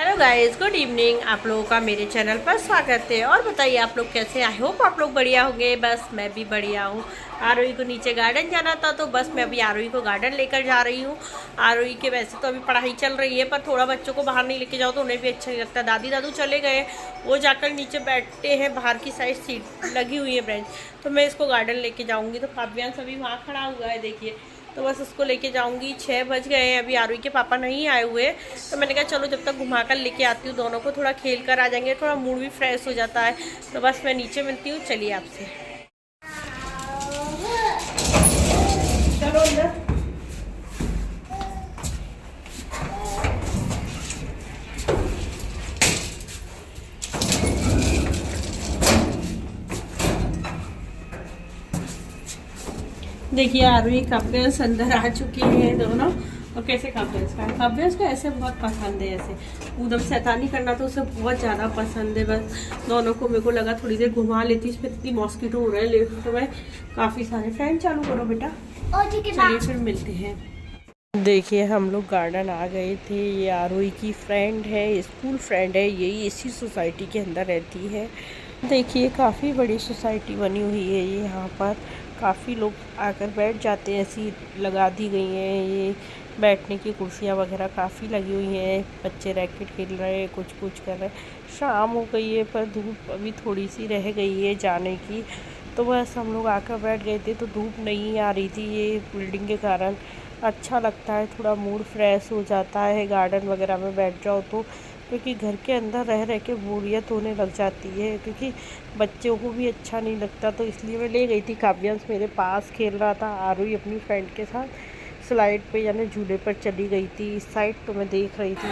Hello guys, good evening. आप लोगों का मेरे चैनल पर स्वागत है। और बताइए आप लोग कैसे। आई होप आप लोग बढ़िया होंगे। बस मैं भी बढ़िया हूँ। आरोही को नीचे गार्डन जाना था तो बस मैं अभी आरोही को गार्डन लेकर जा रही हूँ। आरोही के वैसे तो अभी पढ़ाई चल रही है, पर थोड़ा बच्चों को बाहर नहीं लेके जाओ तो उन्हें भी अच्छा नहीं लगता। दादी दादू चले गए, वो जाकर नीचे बैठते हैं। बाहर की साइड सीट लगी हुई है, बेंच। तो मैं इसको गार्डन लेके जाऊँगी। तो काव्यांश अभी वहाँ खड़ा हुआ है, देखिए। तो बस उसको लेके जाऊंगी। 6 बज गए हैं, अभी आरुई के पापा नहीं आए हुए। तो मैंने कहा चलो जब तक घुमा कर लेके आती हूँ, दोनों को थोड़ा खेल कर आ जाएंगे, थोड़ा मूड भी फ्रेश हो जाता है। तो बस मैं नीचे मिलती हूँ, चलिए आपसे। चलो अंदर। देखिए आरुई काव्यांश अंदर आ चुके हैं दोनों। और कैसे काव्यांश को ऐसे बहुत पसंद है, ऐसे एकदम शैतानी करना तो उसे बहुत ज़्यादा पसंद है। बस दोनों को मेरे को लगा थोड़ी देर घुमा लेती। इसमें इतनी मॉस्किटो हो रहा है लिफ्ट में, काफ़ी सारे। फैन चालू करो बेटा। चलिए फिर मिलते हैं। देखिए हम लोग गार्डन आ गए थे। ये आरुई की फ्रेंड है, स्कूल फ्रेंड है, यही इसी सोसाइटी के अंदर रहती है। देखिए काफ़ी बड़ी सोसाइटी बनी हुई है ये। यहाँ पर काफ़ी लोग आकर बैठ जाते हैं, ऐसी लगा दी गई हैं ये बैठने की कुर्सियाँ वगैरह काफ़ी लगी हुई हैं। बच्चे रैकेट खेल रहे हैं, कुछ कुछ कर रहे हैं। शाम हो गई है पर धूप अभी थोड़ी सी रह गई है जाने की। तो बस हम लोग आकर बैठ गए थे, तो धूप नहीं आ रही थी ये बिल्डिंग के कारण। अच्छा लगता है, थोड़ा मूड फ्रेश हो जाता है गार्डन वगैरह में बैठ जाओ तो। क्योंकि घर के अंदर रह रह के बोरियत होने लग जाती है, क्योंकि बच्चों को भी अच्छा नहीं लगता। तो इसलिए मैं ले गई थी। काव्यांश मेरे पास खेल रहा था, आरुई अपनी फ्रेंड के साथ स्लाइड पे यानी झूले पर चली गई थी। इस साइड तो मैं देख रही थी।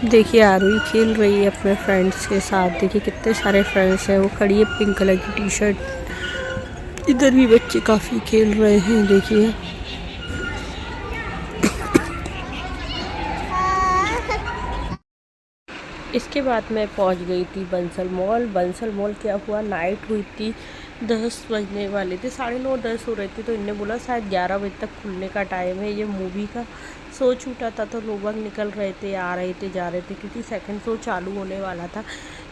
देखिए आरुई खेल रही है अपने फ्रेंड्स के साथ। देखिए कितने सारे फ्रेंड्स हैं। वो खड़ी है पिंक कलर की टी शर्ट। इधर भी बच्चे काफ़ी खेल रहे हैं, देखिए। इसके बाद मैं पहुंच गई थी बंसल मॉल। बंसल मॉल क्या हुआ, नाइट हुई थी, 10 बजने वाले थे, 9:30 10 हो रहे थे। तो इनने बोला शायद 11 बजे तक खुलने का टाइम है। ये मूवी का शो छूटा था तो लोग निकल रहे थे, आ रहे थे, जा रहे थे, क्योंकि सेकंड शो चालू होने वाला था।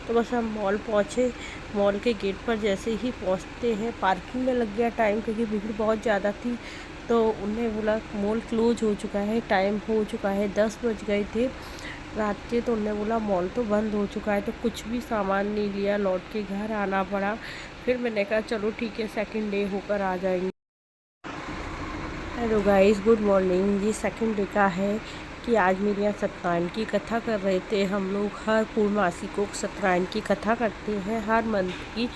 तो बस हम मॉल पहुँचे। मॉल के गेट पर जैसे ही पहुँचते हैं, पार्किंग में लग गया टाइम, क्योंकि भीड़ बहुत ज़्यादा थी। तो उन्हें बोला मॉल क्लोज हो चुका है, टाइम हो चुका है, 10 बज गए थे रात के। तो उन्होंने बोला मॉल तो बंद हो चुका है। तो कुछ भी सामान नहीं लिया, लौट के घर आना पड़ा। फिर मैंने कहा चलो ठीक है, सेकंड डे होकर आ जाएंगे। Hello guys, good morning. ये सेकंड डे का है कि आज मेरे यहाँ सत्यनारायण की कथा कर रहे थे। हम लोग हर पूर्णमासी को सत्यनारायण की कथा करते हैं, हर मंथ की।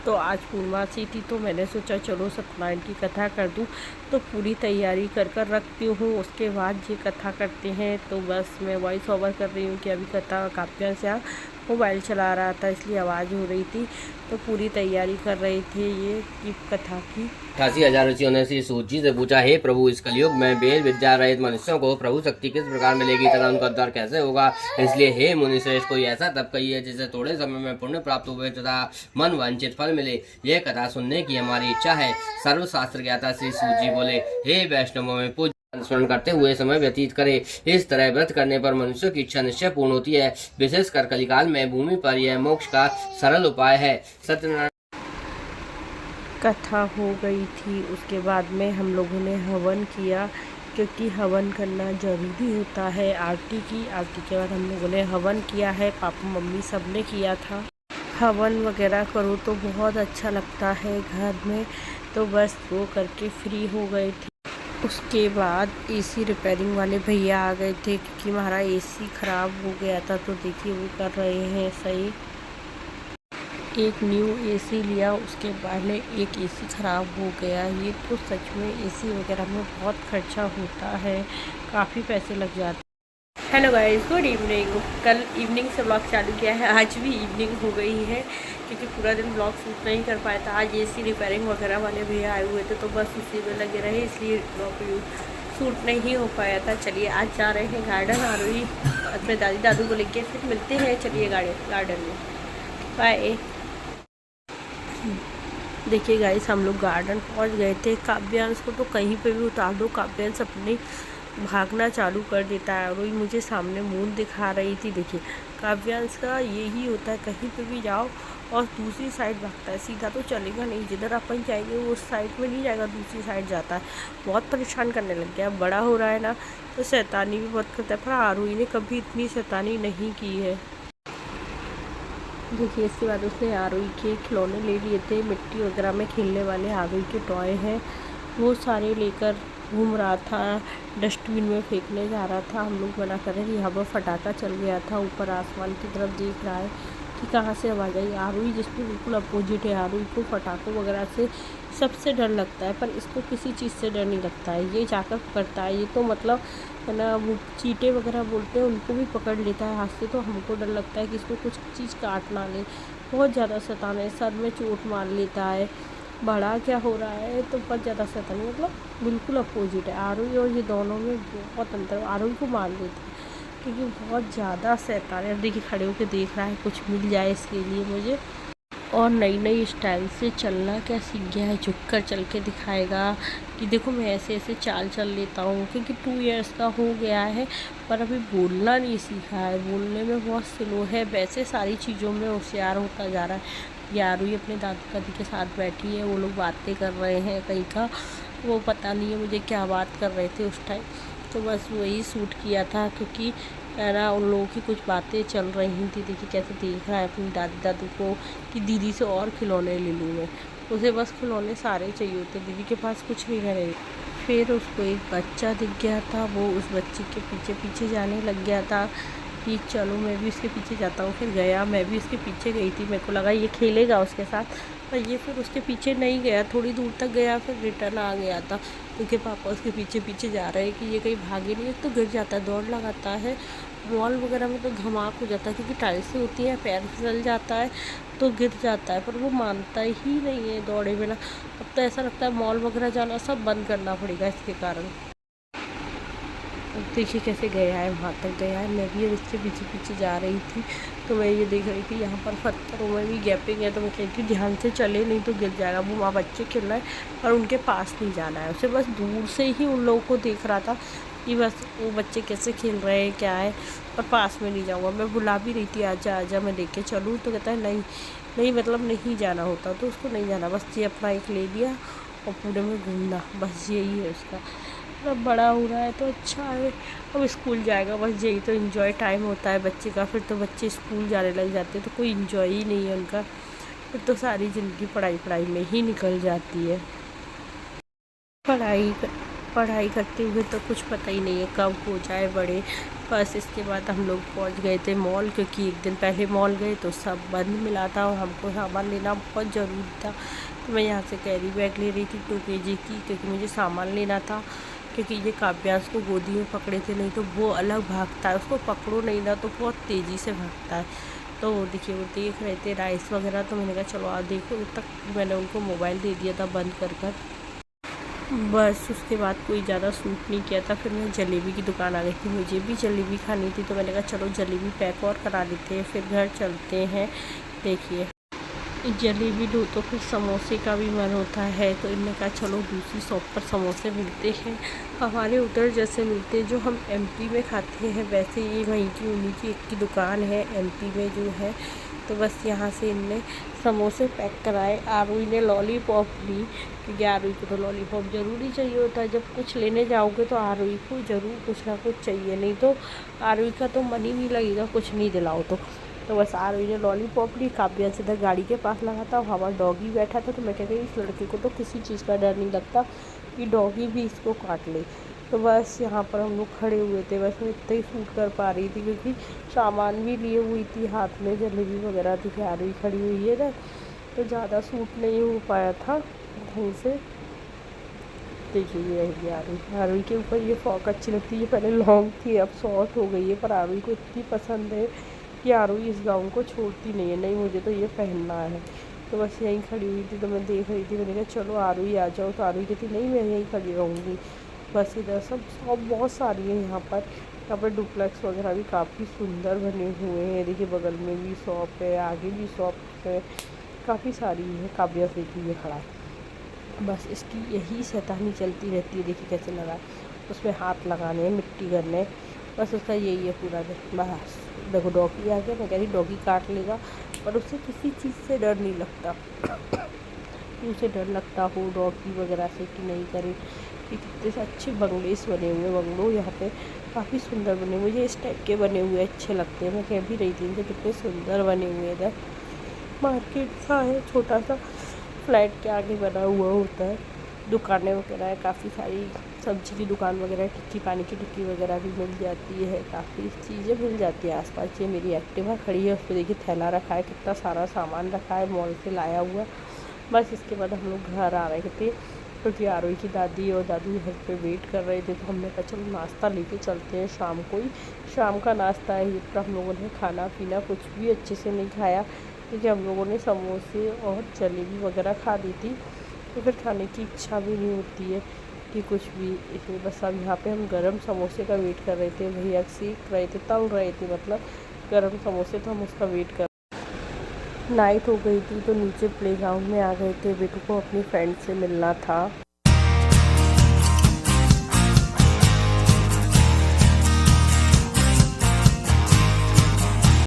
तो आज पूर्णमासी थी तो मैंने सोचा चलो सत्यनारायण की कथा कर दूँ। तो पूरी तैयारी कर कर रखती हूँ, उसके बाद ये कथा करते हैं। तो बस मैं वॉइस ओवर कर रही हूँ कि अभी कथा काव्यांश यहाँ मोबाइल चला रहा था, इसलिए आवाज़ हो रही थी। तो पूरी तैयारी कर रहे थे ये की कथा की। 88,000 ऋषियों ने श्री सूत जी से पूछा, हे प्रभु, इस कलयुग में वेद विद्या रहित मनुष्यों को प्रभु शक्ति किस प्रकार मिलेगी तथा उनका उद्धार कैसे होगा। इसलिए हे मुनि श्रेष्ठ, कोई ऐसा तप कहिए जिससे थोड़े समय में पुण्य प्राप्त हुए तथा मन वांछित फल मिले। यह कथा सुनने की हमारी इच्छा है। सर्वशास्त्र ज्ञाता श्री सूत जी बोले, हे वैष्णवों में पूज्य, स्मरण करते हुए समय व्यतीत करे। इस तरह व्रत करने पर मनुष्य की इच्छा निश्चय पूर्ण होती है। विशेषकर कलिकाल में भूमि पर यह मोक्ष का सरल उपाय है। सत्यनारायण कथा हो गई थी, उसके बाद में हम लोगों ने हवन किया, क्योंकि हवन करना ज़रूरी होता है। आरती की, आरती के बाद हम लोगों ने हवन किया है। पापा मम्मी सब ने किया था। हवन वगैरह करो तो बहुत अच्छा लगता है घर में। तो बस वो करके फ्री हो गए थे। उसके बाद एसी रिपेयरिंग वाले भैया आ गए थे, क्योंकि हमारा एसी ख़राब हो गया था। तो देखिए वो कर रहे हैं सही। एक न्यू एसी लिया, उसके बाद में एक एसी ख़राब हो गया। ये तो सच में एसी वगैरह में बहुत खर्चा होता है, काफ़ी पैसे लग जाते हैं। Hello guys, good evening. कल इवनिंग से ब्लॉग चालू किया है, आज भी इवनिंग हो गई है, क्योंकि पूरा दिन ब्लॉग शूट नहीं कर पाया था। आज एसी रिपेयरिंग वगैरह वाले भैया आए हुए थे, तो बस उसी में लगे रहे, इसलिए ब्लॉग शूट नहीं हो पाया था। चलिए आज जा रहे हैं गार्डन। आरुई अपने दादी दादू को लेके फिर मिलते हैं। चलिए गार्डन में, बाय। देखिए गाइस, हम लोग गार्डन पहुंच गए थे। काव्यांश को तो कहीं पे भी उतार दो, काव्यांश अपनी भागना चालू कर देता है। और वही मुझे सामने मून दिखा रही थी। देखिए काव्यांश का यही होता है, कहीं पे भी जाओ और दूसरी साइड भागता है, सीधा तो चलेगा नहीं, जिधर अपन जाएंगे वो उस साइड में नहीं जाएगा, दूसरी साइड जाता है। बहुत परेशान करने लग गया, बड़ा हो रहा है ना तो शैतानी भी बहुत करता है, पर आरुई ने कभी इतनी शैतानी नहीं की है। देखिए इसके बाद उसने आरुई के खिलौने ले लिए थे, मिट्टी वगैरह में खेलने वाले आरुई के टॉय हैं, वो सारे लेकर घूम रहा था, डस्टबिन में फेंकने जा रहा था। हम लोग मना कर रहे थे, यहाँ पर फटाका चल गया था, ऊपर आसमान की तरफ देख रहा है कि कहाँ से आवाज़ आई। आरुई जिसमें बिल्कुल अपोजिट है, आरुई को फटाकों वगैरह से सबसे डर लगता है, पर इसको किसी चीज़ से डर नहीं लगता है। ये जाकर पकड़ता है, ये तो मतलब है ना, वो चींटे वगैरह बोलते हैं उनको भी पकड़ लेता है हाथ से। तो हमको डर लगता है कि इसको कुछ चीज़ काट ना ले, बहुत ज़्यादा शैतान है, सर में चोट मार लेता है। बड़ा क्या हो रहा है तो बहुत ज़्यादा शैतान, मतलब बिल्कुल अपोजिट है। आरुई और ये दोनों में बहुत अंतर। आरुई को मार देता है क्योंकि बहुत ज़्यादा शैतान है। अब देखिए खड़े होकर देख रहा है कुछ मिल जाए इसके लिए मुझे। और नई नई स्टाइल से चलना क्या सीख गया है, झुककर चल के दिखाएगा कि देखो मैं ऐसे ऐसे चाल चल लेता हूँ। क्योंकि 2 इयर्स का हो गया है पर अभी बोलना नहीं सीखा है, बोलने में बहुत स्लो है। वैसे सारी चीज़ों में होशियार होता जा रहा है। यारुई अपने दादा दादी के साथ बैठी है, वो लोग बातें कर रहे हैं कहीं का, वो पता नहीं है मुझे क्या बात कर रहे थे उस टाइम। तो बस वही शूट किया था क्योंकि है ना उन लोगों की कुछ बातें चल रही थी। देखिए कैसे देख रहा है अपनी दादी दादू को कि दीदी से और खिलौने ले लूँ मैं। उसे बस खिलौने सारे चाहिए होते, दीदी के पास कुछ नहीं रहे। फिर उसको एक बच्चा दिख गया था, वो उस बच्चे के पीछे पीछे जाने लग गया था कि चलो मैं भी इसके पीछे जाता हूँ। फिर गया, मैं भी इसके पीछे गई थी, मेरे को लगा ये खेलेगा उसके साथ, पर ये फिर उसके पीछे नहीं गया, थोड़ी दूर तक गया फिर रिटर्न आ गया था। क्योंकि पापा उसके पीछे पीछे जा रहे हैं कि ये कहीं भागे नहीं, तो गिर जाता है, दौड़ लगाता है। मॉल वगैरह में तो धमाक हो जाता है क्योंकि टाइल्स होती है, पैर फिसल जाता है तो गिर जाता है, पर वो मानता ही नहीं है दौड़े बिना। अब तो ऐसा लगता है मॉल वगैरह जाना सब बंद करना पड़ेगा इसके कारण। देखिए कैसे गया है, वहाँ तक गया है। मैं भी इसके पीछे पीछे जा रही थी, तो मैं ये देख रही थी यहाँ पर पत्थरों में भी गैपिंग है, तो मैं कहती हूँ ध्यान से चले नहीं तो गिर जाएगा। वो वहाँ बच्चे खेल रहे हैं और उनके पास नहीं जाना है, उसे बस दूर से ही उन लोगों को देख रहा था कि बस वो बच्चे कैसे खेल रहे हैं क्या है, पर पास में नहीं जाऊँगा। मैं बुला भी रही थी आजा आजा मैं देख के चलूँ, तो कहता है नहीं नहीं, मतलब नहीं जाना होता तो उसको नहीं जाना, बस ये अपना एक ले लिया और पूरे में घूमना, बस यही है उसका। अब बड़ा हो रहा है तो अच्छा है, अब स्कूल जाएगा, बस यही तो इन्जॉय टाइम होता है बच्चे का। फिर तो बच्चे स्कूल जाने लग जाते हैं तो कोई इन्जॉय ही नहीं है उनका, फिर तो सारी ज़िंदगी पढ़ाई पढ़ाई में ही निकल जाती है। पढ़ाई पढ़ाई करते हुए तो कुछ पता ही नहीं है कब हो जाए बड़े। बस इसके बाद हम लोग पहुंच गए थे मॉल, क्योंकि एक दिन पहले मॉल गए तो सब बंद मिला था और हमको सामान लेना बहुत ज़रूरी था। तो मैं यहाँ से कैरी बैग ले रही थी 2 kg की, क्योंकि मुझे सामान लेना था। क्योंकि ये काव्यांश को गोदी में पकड़े थे, नहीं तो वो अलग भागता है, उसको पकड़ो नहीं ना तो बहुत तेज़ी से भागता है। तो वो देखिए वो देख रहे थे राइस वगैरह, तो मैंने कहा चलो आप देखो, तक मैंने उनको मोबाइल दे दिया था बंद कर कर। बस उसके बाद कोई ज़्यादा सूट नहीं किया था। फिर मैं जलेबी की दुकान आ गई थी, मुझे भी जलेबी खानी थी, तो मैंने कहा चलो जलेबी पैक और करा देते हैं, फिर घर चलते हैं। देखिए जलेबी लो तो फिर समोसे का भी मन होता है, तो इनने कहा चलो दूसरी शॉप पर समोसे मिलते हैं, हमारे उधर जैसे मिलते हैं जो हम एमपी में खाते हैं वैसे ये वहीं की उन्हीं की एक की दुकान है एमपी में जो है। तो बस यहाँ से इनने समोसे पैक कराए। आरुई ने लॉलीपॉप ली, क्योंकि आरुई को तो लॉलीपॉप ज़रूरी चाहिए होता है, जब कुछ लेने जाओगे तो आरुई को ज़रूर कुछ ना कुछ चाहिए, नहीं तो आरुई का तो मन ही नहीं लगेगा कुछ नहीं दिलाओ तो बस आरुई ने लॉलीपॉप ली। काव्यांश इधर गाड़ी के पास लगा था, हमारा डॉगी बैठा था, तो मैं कह रही इस लड़के को तो किसी चीज़ का डर नहीं लगता कि डॉगी भी इसको काट ले। तो बस यहाँ पर हम लोग खड़े हुए थे, बस मैं इतना ही शूट कर पा रही थी क्योंकि सामान भी लिए हुई थी हाथ में, जलेबी वगैरह थी, आरुई खड़ी हुई है ना, तो ज़्यादा शूट नहीं हो पाया था ढंग से। देखिए ये है आरुई के ऊपर ये फ्रॉक अच्छी लगती है, ये पहले लॉन्ग थी अब शॉर्ट हो गई है, पर आरुई को इतनी पसंद है कि आरुई इस गाउन को छोड़ती नहीं है, नहीं मुझे तो ये पहनना है। तो बस यहीं खड़ी हुई थी, तो मैं देख रही थी, मैंने कहा चलो आरुई आ जाओ, तो आरुई कहती नहीं मैं यहीं खड़ी रहूँगी। बस इधर सब शॉप बहुत सारी है यहाँ पर डुप्लेक्स वगैरह भी काफ़ी सुंदर बने हुए हैं। देखिए बगल में भी शॉप है, आगे भी शॉप है, काफ़ी सारी है। काव्यांश देखिए ये खड़ा, बस इसकी यही शैतानी चलती रहती है, देखिए कैसे लगा। उसमें हाथ लगाने हैं, मिट्टी करने, बस उसका यही है पूरा दिन। बस देखो डॉगी आ गया, मैं कह रही डॉगी काट लेगा, पर उसे किसी चीज़ से डर नहीं लगता कि उसे डर लगता हो डॉगी वगैरह से कि नहीं करे। कि कितने से अच्छे बंगलेस बने हुए, बंगलो यहाँ पे काफ़ी सुंदर बने हुए, मुझे इस टाइप के बने हुए अच्छे लगते हैं। मैं कह भी रही थी इनसे कितने सुंदर बने हुए। इधर मार्केट सा है, छोटा सा फ्लैट के आगे बना हुआ होता है, दुकानें वगैरह है काफ़ी सारी, सब्जी की दुकान वगैरह, टिक्की पानी की टिक्की वगैरह भी मिल जाती है, काफ़ी चीज़ें मिल जाती है आसपास। ये मेरी एक्टिवा खड़ी है, उस पर देखिए थैला रखा है, कितना सारा सामान रखा है मॉल से लाया हुआ। बस इसके बाद हम लोग घर आ रहे थे क्योंकि आरोही की दादी और दादू घर पे वेट कर रहे थे, तो हमने कहा चलो नाश्ता लेके चलते हैं शाम को ही। शाम का नाश्ता है ये, तो हम लोगों ने खाना पीना कुछ भी अच्छे से नहीं खाया क्योंकि हम लोगों ने समोसे और जलेबी वगैरह खा दी थी, तो फिर खाने की इच्छा भी नहीं होती है कि कुछ भी। इसलिए बस अब यहाँ पे हम गरम समोसे का वेट कर रहे थे, भैया सेक रहे थे, तल रहे थे मतलब गरम समोसे, तो हम उसका वेट कर। नाइट हो गई थी तो नीचे प्लेग्राउंड में आ गए थे, बेटू को अपनी फ्रेंड से मिलना था।